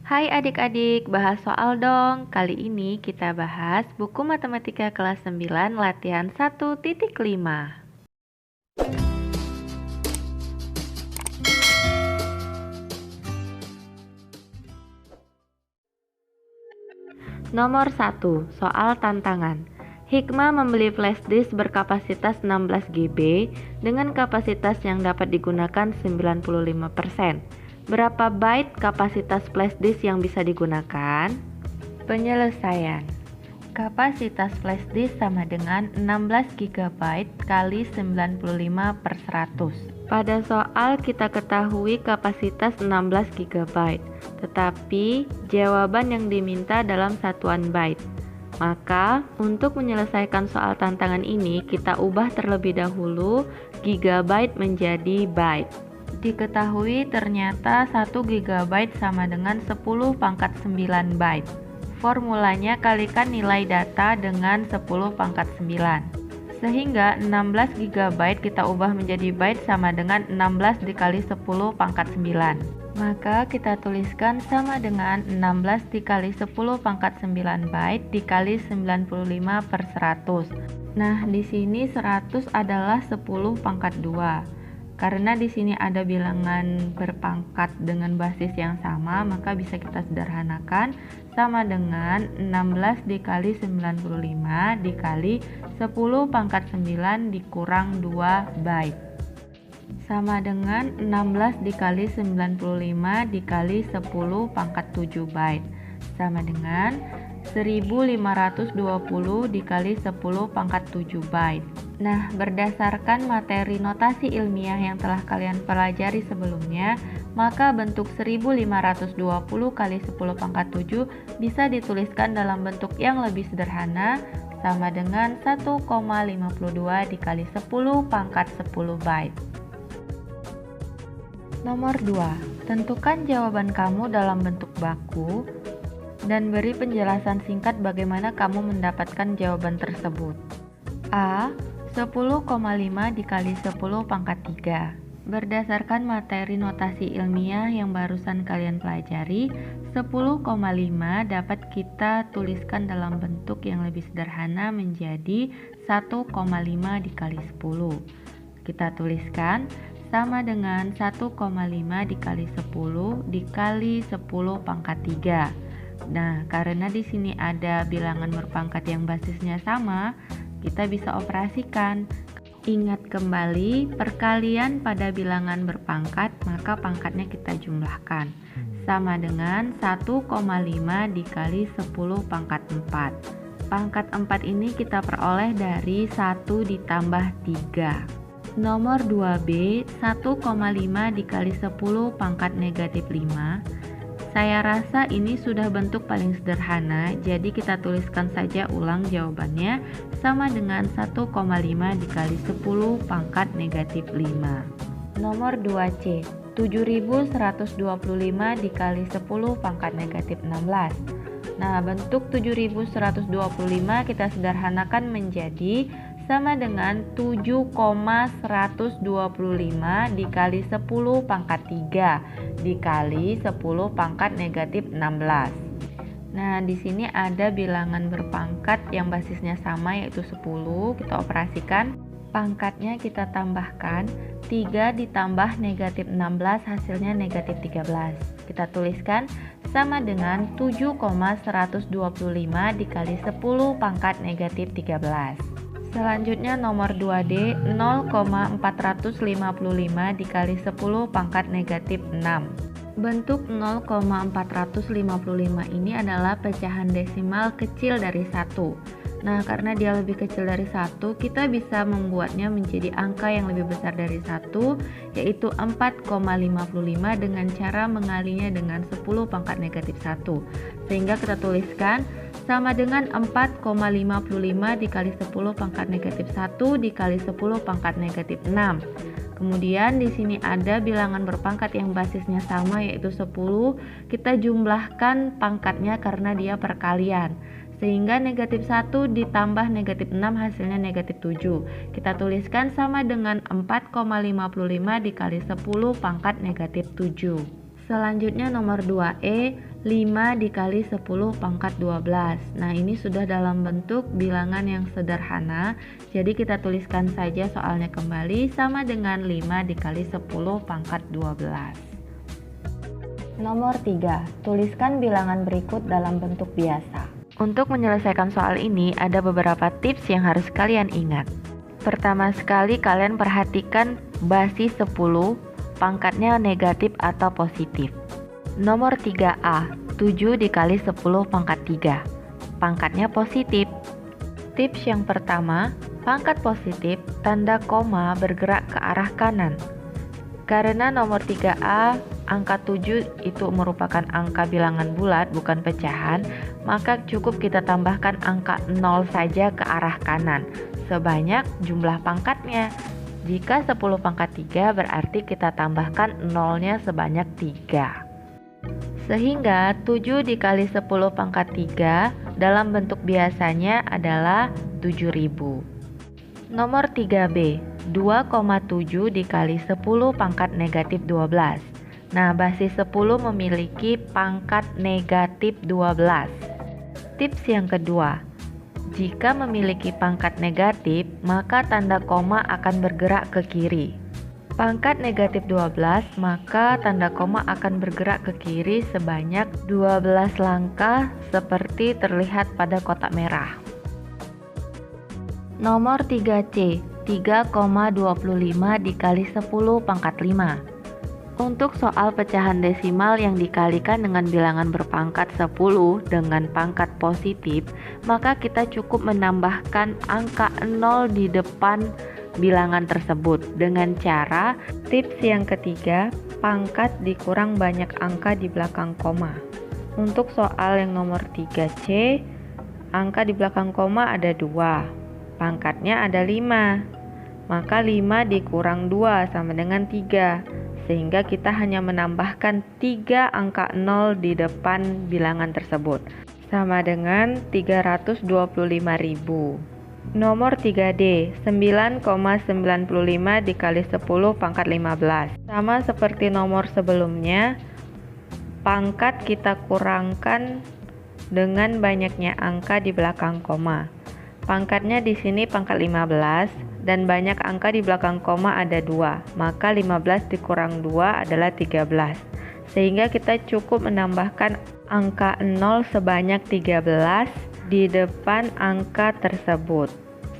Hai adik-adik, bahas soal dong. Kali ini kita bahas buku matematika kelas 9 latihan 1.5. Nomor 1, soal tantangan. Hikmah membeli flash disk berkapasitas 16 GB dengan kapasitas yang dapat digunakan 95%. Berapa byte kapasitas flash disk yang bisa digunakan? Penyelesaian. Kapasitas flash disk sama dengan 16 GB kali 95/100. Pada soal kita ketahui kapasitas 16 GB, tetapi jawaban yang diminta dalam satuan byte. Maka, untuk menyelesaikan soal tantangan ini, kita ubah terlebih dahulu gigabyte menjadi byte. Diketahui ternyata 1 GB sama dengan 10 pangkat 9 byte. Formulanya kalikan nilai data dengan 10 pangkat 9. Sehingga 16 GB kita ubah menjadi byte sama dengan 16 dikali 10 pangkat 9. Maka kita tuliskan sama dengan 16 dikali 10 pangkat 9 byte dikali 95/100. Nah, di sini 100 adalah 10 pangkat 2. Karena di sini ada bilangan berpangkat dengan basis yang sama, maka bisa kita sederhanakan sama dengan 16 dikali 95 dikali 10 pangkat 9 dikurang 2 byte. Sama dengan 16 dikali 95 dikali 10 pangkat 7 byte. Sama dengan 1520 dikali 10 pangkat 7 byte. Nah, berdasarkan materi notasi ilmiah yang telah kalian pelajari sebelumnya, maka bentuk 1520 kali 10 pangkat 7 bisa dituliskan dalam bentuk yang lebih sederhana, sama dengan 1,52 dikali 10 pangkat 10 byte. Nomor 2. Tentukan jawaban kamu dalam bentuk baku dan beri penjelasan singkat bagaimana kamu mendapatkan jawaban tersebut. A. 10,5 dikali 10 pangkat 3. Berdasarkan materi notasi ilmiah yang barusan kalian pelajari, 10,5 dapat kita tuliskan dalam bentuk yang lebih sederhana menjadi 1,5 dikali 10. Kita tuliskan sama dengan 1,5 dikali 10 dikali 10 pangkat 3. Nah, karena di sini ada bilangan berpangkat yang basisnya sama, kita bisa operasikan. Ingat kembali perkalian pada bilangan berpangkat, maka pangkatnya kita jumlahkan. Sama dengan 1,5 dikali 10 pangkat 4. Pangkat 4 ini kita peroleh dari 1 ditambah 3. Nomor 2B, 1,5 dikali 10 pangkat negatif 5. Saya rasa ini sudah bentuk paling sederhana, jadi kita tuliskan saja ulang jawabannya sama dengan 1,5 dikali 10 pangkat negatif 5. Nomor 2C, 7125 dikali 10 pangkat negatif 16. Nah, bentuk 7125 kita sederhanakan menjadi sama dengan 7,125 dikali 10 pangkat 3 dikali 10 pangkat negatif 16. Nah, di sini ada bilangan berpangkat yang basisnya sama yaitu 10. Kita operasikan, pangkatnya kita tambahkan, 3 ditambah negatif 16 hasilnya negatif 13. Kita tuliskan sama dengan 7,125 dikali 10 pangkat negatif 13. Selanjutnya nomor 2D, 0,455 dikali 10 pangkat negatif 6. Bentuk 0,455 ini adalah pecahan desimal kecil dari 1. Nah, karena dia lebih kecil dari 1, kita bisa membuatnya menjadi angka yang lebih besar dari 1, yaitu 4,55 dengan cara mengalinya dengan 10 pangkat negatif 1. Sehingga kita tuliskan sama dengan 4,55 dikali 10 pangkat negatif 1 dikali 10 pangkat negatif 6. Kemudian di sini ada bilangan berpangkat yang basisnya sama yaitu 10. Kita jumlahkan pangkatnya karena dia perkalian. Sehingga negatif 1 ditambah negatif 6 hasilnya negatif 7. Kita tuliskan sama dengan 4,55 dikali 10 pangkat negatif 7. Selanjutnya nomor 2E, 5 dikali 10 pangkat 12. Nah, ini sudah dalam bentuk bilangan yang sederhana, jadi kita tuliskan saja soalnya kembali sama dengan 5 dikali 10 pangkat 12. Nomor 3, tuliskan bilangan berikut dalam bentuk biasa. Untuk menyelesaikan soal ini, ada beberapa tips yang harus kalian ingat. Pertama sekali, kalian perhatikan basis 10, pangkatnya negatif atau positif. Nomor 3A, 7 dikali 10 pangkat 3, pangkatnya positif. Tips yang pertama, pangkat positif, tanda koma bergerak ke arah kanan. Karena nomor 3A, angka 7 itu merupakan angka bilangan bulat, bukan pecahan, maka cukup kita tambahkan angka 0 saja ke arah kanan, sebanyak jumlah pangkatnya. Jika 10 pangkat 3 berarti kita tambahkan 0-nya sebanyak 3. Sehingga 7 dikali 10 pangkat 3 dalam bentuk biasanya adalah 7.000. Nomor 3B, 2,7 dikali 10 pangkat negatif 12. Nah, basis 10 memiliki pangkat negatif 12. Tips yang kedua, jika memiliki pangkat negatif, maka tanda koma akan bergerak ke kiri. Pangkat negatif 12, maka tanda koma akan bergerak ke kiri sebanyak 12 langkah seperti terlihat pada kotak merah. Nomor 3C, 3,25 dikali 10 pangkat 5. Untuk soal pecahan desimal yang dikalikan dengan bilangan berpangkat 10 dengan pangkat positif, maka kita cukup menambahkan angka 0 di depan bilangan tersebut dengan cara tips yang ketiga, pangkat dikurang banyak angka di belakang koma. Untuk soal yang nomor 3C, angka di belakang koma ada 2, pangkatnya ada 5, maka 5 dikurang 2 sama dengan 3, sehingga kita hanya menambahkan 3 angka 0 di depan bilangan tersebut, sama dengan 325.000. Nomor 3D, 9,95 dikali 10 pangkat 15. Sama seperti nomor sebelumnya, pangkat kita kurangkan dengan banyaknya angka di belakang koma. Pangkatnya di sini pangkat 15 dan banyak angka di belakang koma ada 2, maka 15 dikurang 2 adalah 13. Sehingga kita cukup menambahkan angka 0 sebanyak 13 di depan angka tersebut,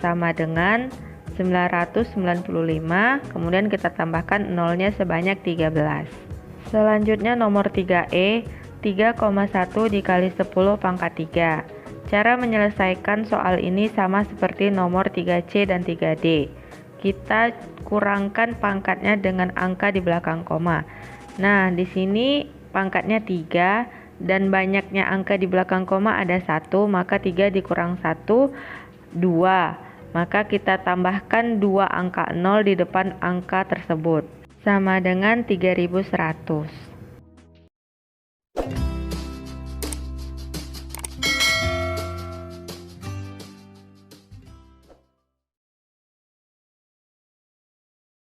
sama dengan 995, kemudian kita tambahkan 0-nya sebanyak 13. Selanjutnya nomor 3E, 3,1 dikali 10 pangkat 3. Cara menyelesaikan soal ini sama seperti nomor 3C dan 3D. Kita kurangkan pangkatnya dengan angka di belakang koma. Nah, di sini pangkatnya 3 dan banyaknya angka di belakang koma ada 1, maka 3 dikurang 1, 2. Maka kita tambahkan 2 angka 0 di depan angka tersebut, sama dengan 3100.